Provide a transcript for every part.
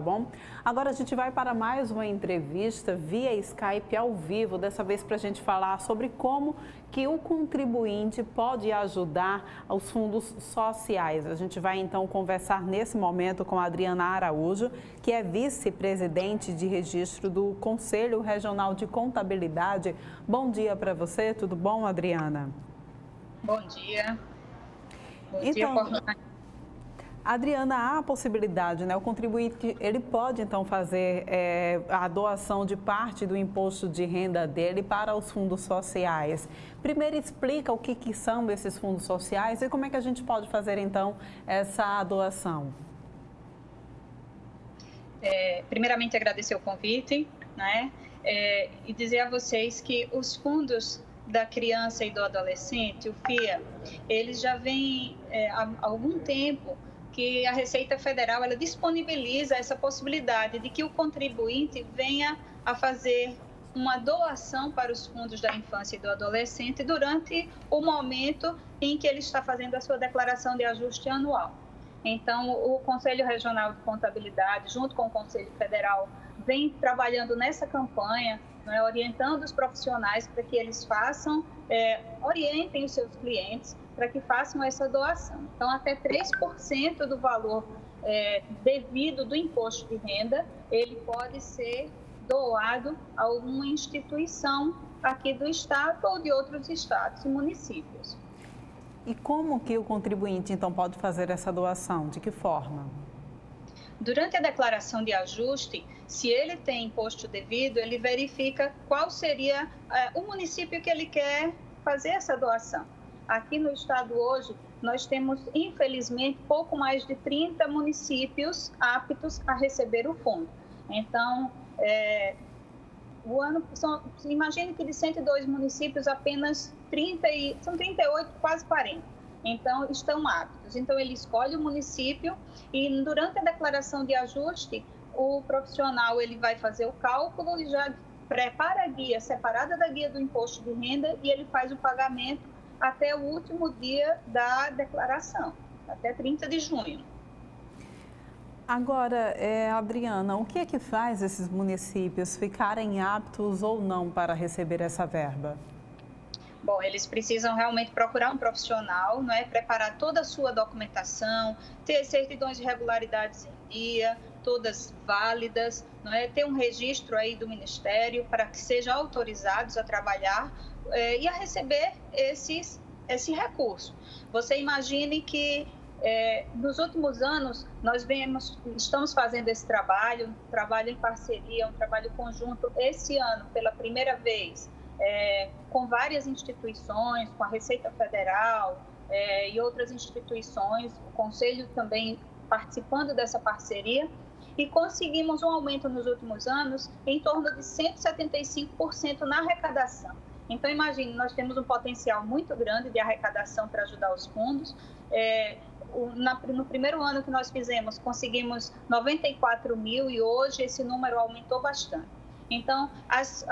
Bom, agora a gente vai para mais uma entrevista via Skype ao vivo, dessa vez para a gente falar sobre como que o contribuinte pode ajudar aos fundos sociais. A gente vai então conversar nesse momento com a Adriana Araújo, que é vice-presidente de registro do Conselho Regional de Contabilidade. Bom dia para você, tudo bom, Adriana? Bom dia. Bom dia, Então, Adriana, há a possibilidade, né? O contribuinte, ele pode então fazer a doação de parte do imposto de renda dele para os fundos sociais. Primeiro explica o que são esses fundos sociais e como é que a gente pode fazer então essa doação. Primeiramente agradecer o convite, né? E dizer a vocês que os fundos da criança e do adolescente, o FIA, eles já vêm há algum tempo que a Receita Federal ela disponibiliza essa possibilidade de que o contribuinte venha a fazer uma doação para os fundos da infância e do adolescente durante o momento em que ele está fazendo a sua declaração de ajuste anual. Então, o Conselho Regional de Contabilidade, junto com o Conselho Federal, vem trabalhando nessa campanha, né, orientando os profissionais para que eles orientem os seus clientes para que façam essa doação. Então, até 3% do valor devido do imposto de renda, ele pode ser doado a alguma instituição aqui do estado ou de outros estados e municípios. E como que o contribuinte então pode fazer essa doação? De que forma? Durante a declaração de ajuste, se ele tem imposto devido, ele verifica qual seria o município que ele quer fazer essa doação. Aqui no estado hoje, nós temos, infelizmente, pouco mais de 30 municípios aptos a receber o fundo. Então, imagine que de 102 municípios, apenas 38, quase 40. Então, estão aptos. Então, ele escolhe o município e, durante a declaração de ajuste, o profissional ele vai fazer o cálculo e já prepara a guia separada da guia do imposto de renda e ele faz o pagamento até o último dia da declaração, até 30 de junho. Agora, Adriana, o que é que faz esses municípios ficarem aptos ou não para receber essa verba? Bom, eles precisam realmente procurar um profissional, não é? Preparar toda a sua documentação, ter certidões de regularidades em dia, todas válidas, não é? Ter um registro aí do Ministério para que sejam autorizados a trabalhar e a receber esse recurso. Você imagine que nos últimos anos nós estamos fazendo esse trabalho, um trabalho em parceria, um trabalho conjunto esse ano pela primeira vez, com várias instituições, com a Receita Federal e outras instituições, o Conselho também participando dessa parceria, e conseguimos um aumento nos últimos anos em torno de 175% na arrecadação. Então, imagine, nós temos um potencial muito grande de arrecadação para ajudar os fundos. No primeiro ano que nós fizemos, conseguimos 94 mil e hoje esse número aumentou bastante. Então, as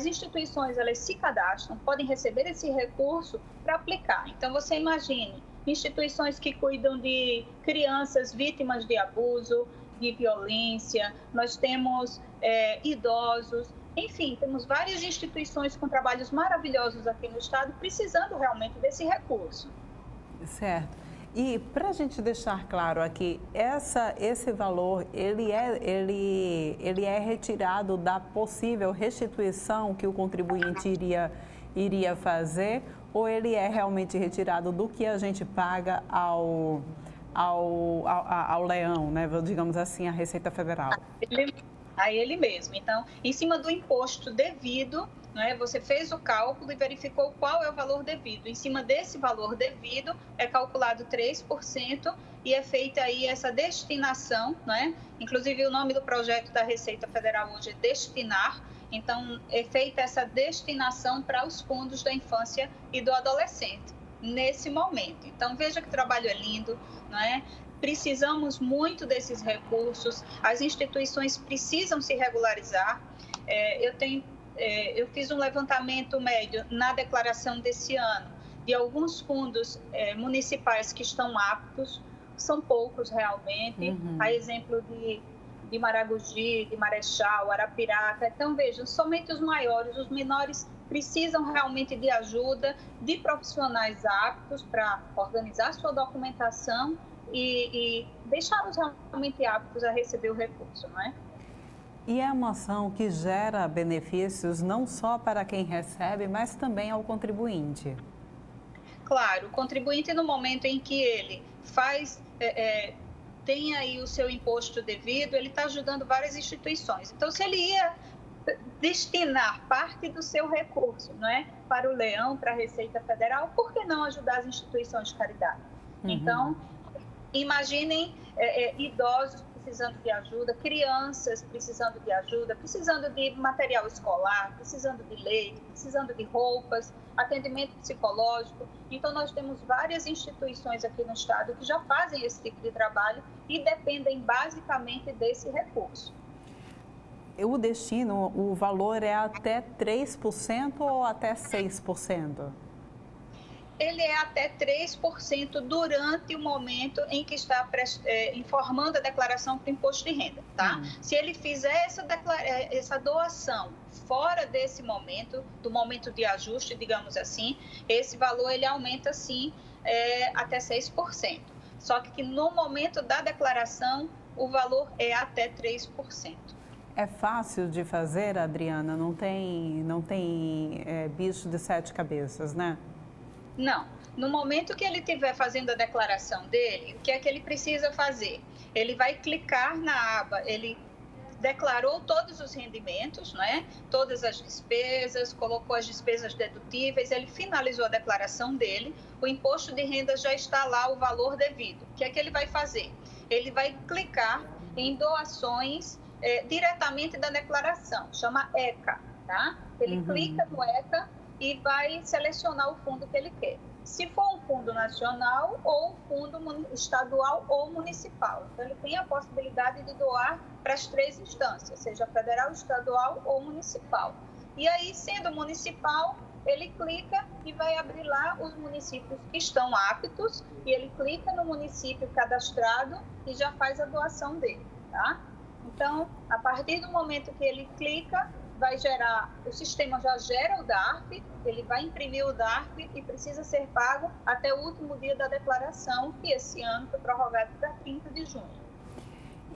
instituições, elas se cadastram, podem receber esse recurso para aplicar. Então, você imagine, instituições que cuidam de crianças vítimas de abuso, de violência, nós temos idosos, enfim, temos várias instituições com trabalhos maravilhosos aqui no estado, precisando realmente desse recurso. Certo. E para a gente deixar claro aqui, esse valor, ele é retirado da possível restituição que o contribuinte iria fazer, ou ele é realmente retirado do que a gente paga ao leão, né? Digamos assim, a Receita Federal? A ele mesmo. Então, em cima do imposto devido, né, você fez o cálculo e verificou qual é o valor devido. Em cima desse valor devido, é calculado 3% e é feita aí essa destinação, né? Inclusive, o nome do projeto da Receita Federal hoje é Destinar. Então, é feita essa destinação para os fundos da infância e do adolescente, nesse momento. Então, veja que o trabalho é lindo, não é? Precisamos muito desses recursos, as instituições precisam se regularizar. Eu fiz um levantamento médio na declaração desse ano de alguns fundos municipais que estão aptos. são poucos realmente, a exemplo de Maragogi, de Marechal, Arapiraca. Então, vejam, somente os maiores, os menores precisam realmente de ajuda de profissionais aptos para organizar sua documentação e deixá-los realmente aptos a receber o recurso, não é? E é uma ação que gera benefícios não só para quem recebe, mas também ao contribuinte. Claro, o contribuinte, no momento em que ele tem aí o seu imposto devido, ele está ajudando várias instituições. Então, se ele ia destinar parte do seu recurso, não é, para o leão, para a Receita Federal, por que não ajudar as instituições de caridade? Então, imaginem idosos precisando de ajuda, crianças precisando de ajuda, precisando de material escolar, precisando de leite, precisando de roupas, atendimento psicológico. Então, nós temos várias instituições aqui no estado que já fazem esse tipo de trabalho e dependem basicamente desse recurso. O destino, o valor é até 3% ou até 6%? Ele é até 3% durante o momento em que está informando a declaração para o imposto de renda, tá? Se ele fizer essa doação fora desse momento, do momento de ajuste, digamos assim, esse valor ele aumenta sim até 6%. Só que no momento da declaração, o valor é até 3%. É fácil de fazer, Adriana? Não tem bicho de 7 cabeças, né? Não. No momento que ele estiver fazendo a declaração dele, o que é que ele precisa fazer? Ele vai clicar na aba, ele declarou todos os rendimentos, né? Todas as despesas, colocou as despesas dedutíveis, ele finalizou a declaração dele, o imposto de renda já está lá, o valor devido. O que é que ele vai fazer? Ele vai clicar em doações diretamente da declaração, chama ECA, tá? Ele clica no ECA e vai selecionar o fundo que ele quer. Se for um fundo nacional ou um fundo estadual ou municipal. Então, ele tem a possibilidade de doar para as 3 instâncias, seja federal, estadual ou municipal. E aí, sendo municipal, ele clica e vai abrir lá os municípios que estão aptos e ele clica no município cadastrado e já faz a doação dele, tá? Então, a partir do momento que ele clica, o sistema já gera o DARF, ele vai imprimir o DARF e precisa ser pago até o último dia da declaração, que esse ano foi prorrogado para 30 de junho.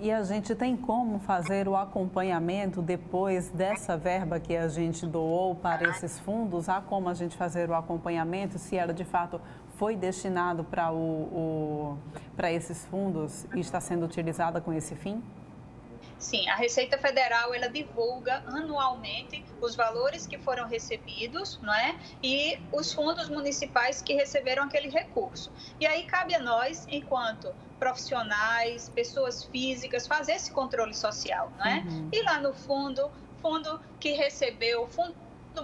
E a gente tem como fazer o acompanhamento depois dessa verba que a gente doou para esses fundos? Há como a gente fazer o acompanhamento se ela de fato foi destinado para esses fundos e está sendo utilizada com esse fim? Sim, a Receita Federal, ela divulga anualmente os valores que foram recebidos, não é? E os fundos municipais que receberam aquele recurso. E aí cabe a nós, enquanto profissionais, pessoas físicas, fazer esse controle social, não é? E lá no fundo que recebeu, fundo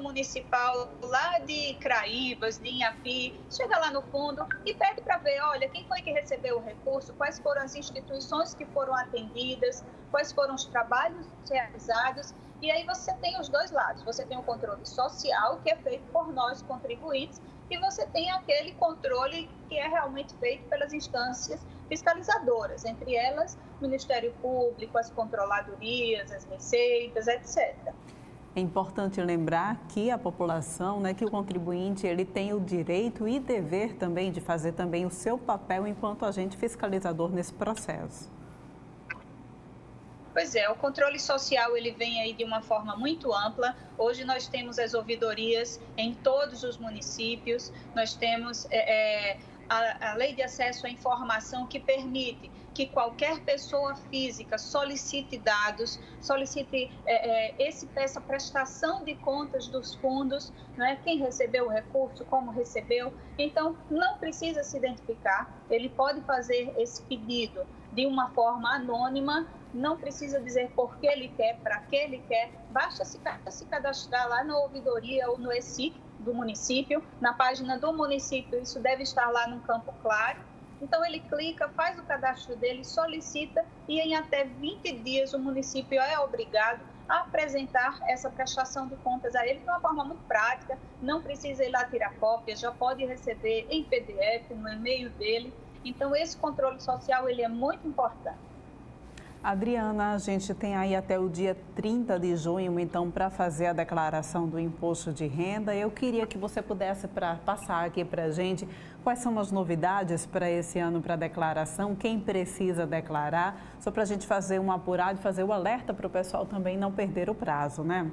municipal lá de Craíbas, de Inhapi, chega lá no fundo e pede para ver, olha, quem foi que recebeu o recurso, quais foram as instituições que foram atendidas, quais foram os trabalhos realizados, e aí você tem os dois lados, você tem o controle social, que é feito por nós, contribuintes, e você tem aquele controle que é realmente feito pelas instâncias fiscalizadoras, entre elas o Ministério Público, as controladorias, as receitas, etc. É importante lembrar que a população, que o contribuinte, ele tem o direito e dever também de fazer também o seu papel enquanto agente fiscalizador nesse processo. Pois é, o controle social ele vem aí de uma forma muito ampla. Hoje nós temos as ouvidorias em todos os municípios, nós temos a lei de acesso à informação que permite que qualquer pessoa física solicite dados, essa prestação de contas dos fundos, né? Quem recebeu o recurso, como recebeu. Então, não precisa se identificar, ele pode fazer esse pedido de uma forma anônima, não precisa dizer por que ele quer, para que ele quer, basta se cadastrar lá na ouvidoria ou no ESIC do município, na página do município, isso deve estar lá num campo claro. Então, ele clica, faz o cadastro dele, solicita e em até 20 dias o município é obrigado a apresentar essa prestação de contas a ele de uma forma muito prática, não precisa ir lá tirar cópia, já pode receber em PDF, no e-mail dele. Então, esse controle social, ele é muito importante. Adriana, a gente tem aí até o dia 30 de junho, então, para fazer a declaração do imposto de renda. Eu queria que você pudesse passar aqui para a gente quais são as novidades para esse ano para a declaração, quem precisa declarar, só para a gente fazer um apurado e fazer o alerta para o pessoal também não perder o prazo, né?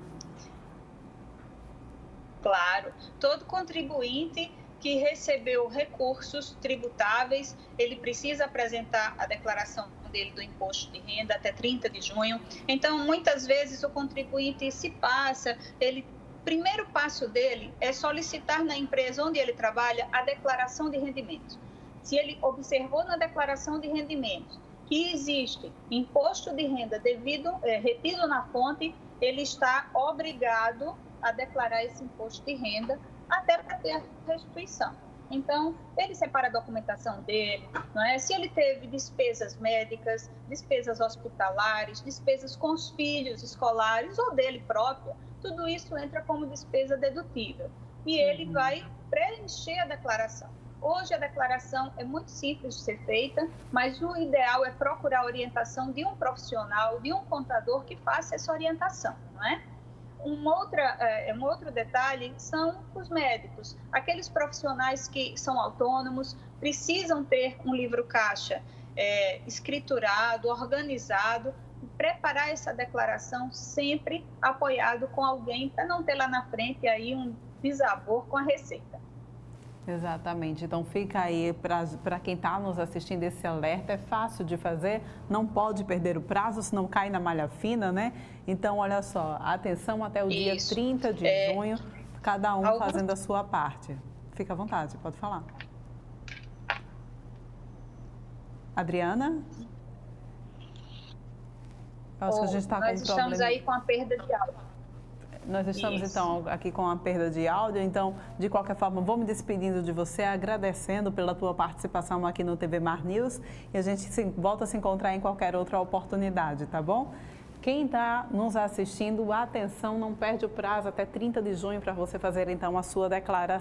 Claro, todo contribuinte que recebeu recursos tributáveis, ele precisa apresentar a declaração dele do imposto de renda até 30 de junho. Então, muitas vezes o contribuinte se passa, primeiro passo dele é solicitar na empresa onde ele trabalha a declaração de rendimentos. Se ele observou na declaração de rendimentos que existe imposto de renda retido na fonte, ele está obrigado a declarar esse imposto de renda até para ter a restituição. Então, ele separa a documentação dele, não é? Se ele teve despesas médicas, despesas hospitalares, despesas com os filhos escolares ou dele próprio, tudo isso entra como despesa dedutível. E ele vai preencher a declaração. Hoje a declaração é muito simples de ser feita, mas o ideal é procurar a orientação de um profissional, de um contador que faça essa orientação, não é? Um outro detalhe são os médicos. Aqueles profissionais que são autônomos precisam ter um livro caixa escriturado, organizado, e preparar essa declaração sempre apoiado com alguém para não ter lá na frente aí um desabor com a Receita. Exatamente, então fica aí para quem está nos assistindo esse alerta, é fácil de fazer, não pode perder o prazo, senão cai na malha fina, né? Então, olha só, atenção até o dia 30 de junho, cada um fazendo a sua parte. Fica à vontade, pode falar. Adriana? Acho que a gente está com um problema. Nós estamos aí com a perda de áudio. Nós estamos, então, aqui com a perda de áudio, então, de qualquer forma, vou me despedindo de você, agradecendo pela tua participação aqui no TV Mar News e a gente volta a se encontrar em qualquer outra oportunidade, tá bom? Quem está nos assistindo, atenção, não perde o prazo até 30 de junho para você fazer, então, a sua declaração.